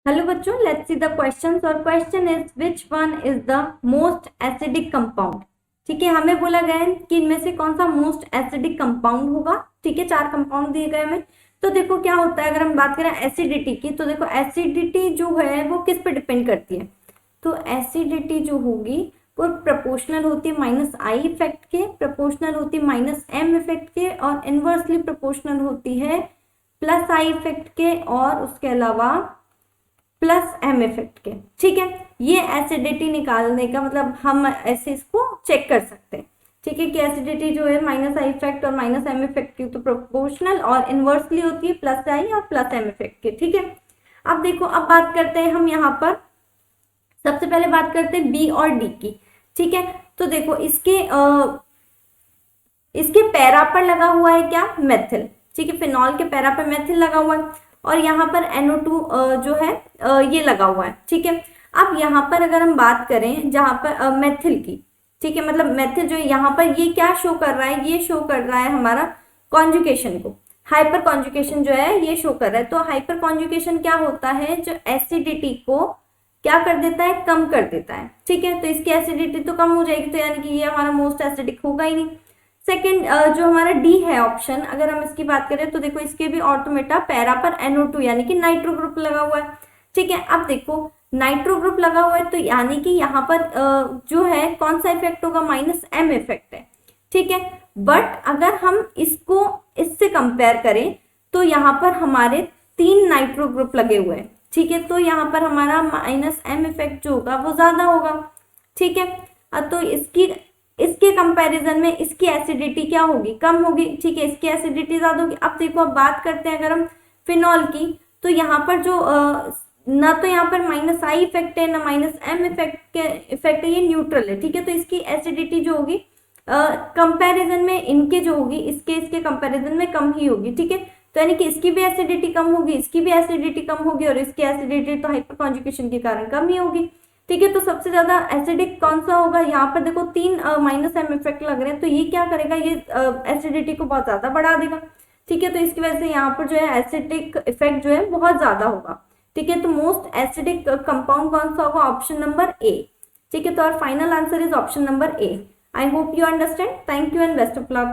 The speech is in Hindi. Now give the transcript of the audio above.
हेलो बच्चों, लेट्स सी द क्वेश्चंस। और question is which one is the most acidic compound. ठीक है, हमें बोला गया है कि इनमें से कौन सा मोस्ट एसिडिक कंपाउंड होगा। ठीक है, 4 कंपाउंड दिए गए हमें। तो देखो क्या होता है, अगर हम बात करें एसिडिटी की, तो देखो एसिडिटी जो है वो किस पे डिपेंड करती है। तो एसिडिटी जो होगी वो प्रोपोर्शनल होती है माइनस आई इफेक्ट के, प्रोपोर्शनल होती है माइनस एम इफेक्ट के, और इनवर्सली प्रोपोर्शनल होती है प्लस आई इफेक्ट के, और उसके अलावा प्लस एम इफेक्ट के। ठीक है, ये एसिडिटी निकालने का मतलब हम ऐसे इसको चेक कर सकते हैं। ठीक है, कि एसिडिटी जो है माइनस आई इफेक्ट और माइनस एम इफेक्ट की तो प्रोपोर्शनल, और इनवर्सली होती है प्लस आई और प्लस एम इफेक्ट की। ठीक है, अब देखो, अब बात करते हैं हम यहाँ पर। सबसे पहले बात करते हैं बी और डी की। ठीक है, तो देखो इसके पैरा पर लगा हुआ है क्या, मेथिल। ठीक है, फिनॉल के पैरा पर मेथिल लगा हुआ है, और यहाँ पर NO2 जो है ये लगा हुआ है। ठीक है, अब यहाँ पर अगर हम बात करें जहाँ पर मेथिल की, ठीक है, मतलब मेथिल जो यहाँ पर ये क्या शो कर रहा है, ये शो कर रहा है हमारा कॉन्जुगेशन को, हाइपर कॉन्जुगेशन जो है ये शो कर रहा है। तो हाइपर कॉन्जुगेशन क्या होता है, जो एसिडिटी को क्या कर देता है, कम कर देता है। ठीक है, तो इसकी एसिडिटी तो कम हो जाएगी, तो यानी कि ये हमारा मोस्ट एसिडिक होगा ही नहीं। सेकेंड जो हमारा डी है ऑप्शन, अगर हम इसकी बात करें तो देखो इसके भी ऑर्थोमेटा पैरा पर NO2 यानी कि नाइट्रो ग्रुप लगा हुआ है। ठीक है, अब देखो नाइट्रो ग्रुप लगा हुआ है, तो यानी कि यहाँ पर जो है कौन सा इफेक्ट होगा, माइनस एम इफेक्ट है। ठीक है, बट अगर हम इसको इससे कंपेयर करें तो यहाँ पर हमारे 3 नाइट्रो ग्रुप लगे हुए हैं। ठीक है, तो यहाँ पर हमारा माइनस एम इफेक्ट जो होगा वो ज्यादा होगा। ठीक है, तो इसके कंपैरिजन में इसकी एसिडिटी क्या होगी, कम होगी। ठीक है, इसकी एसिडिटी ज्यादा होगी। अब देखो, अब बात करते हैं अगर हम फिनॉल की, तो यहाँ पर जो ना तो यहाँ पर माइनस आई इफेक्ट है ना माइनस एम इफेक्ट है, ये न्यूट्रल है। ठीक है, तो इसकी एसिडिटी जो होगी कंपैरिजन में इनके जो होगी, इसके कंपैरिजन में कम ही होगी। ठीक है, तो यानी कि इसकी भी एसिडिटी कम होगी, इसकी भी एसिडिटी कम होगी, और इसकी एसिडिटी तो हाइपर कॉन्जुगेशन के कारण कम ही होगी। ठीक है, तो सबसे ज्यादा एसिडिक कौन सा होगा, यहाँ पर देखो 3 माइनस एम इफेक्ट लग रहे हैं, तो ये क्या करेगा, ये एसिडिटी को बहुत ज्यादा बढ़ा देगा। ठीक है, तो इसकी वजह से यहाँ पर जो है एसिडिक इफेक्ट जो है बहुत ज्यादा होगा। ठीक है, तो मोस्ट एसिडिक कंपाउंड कौन सा होगा, ऑप्शन नंबर ए। ठीक है, तो और final answer is option number A. I hope you understand. Thank you and best of luck.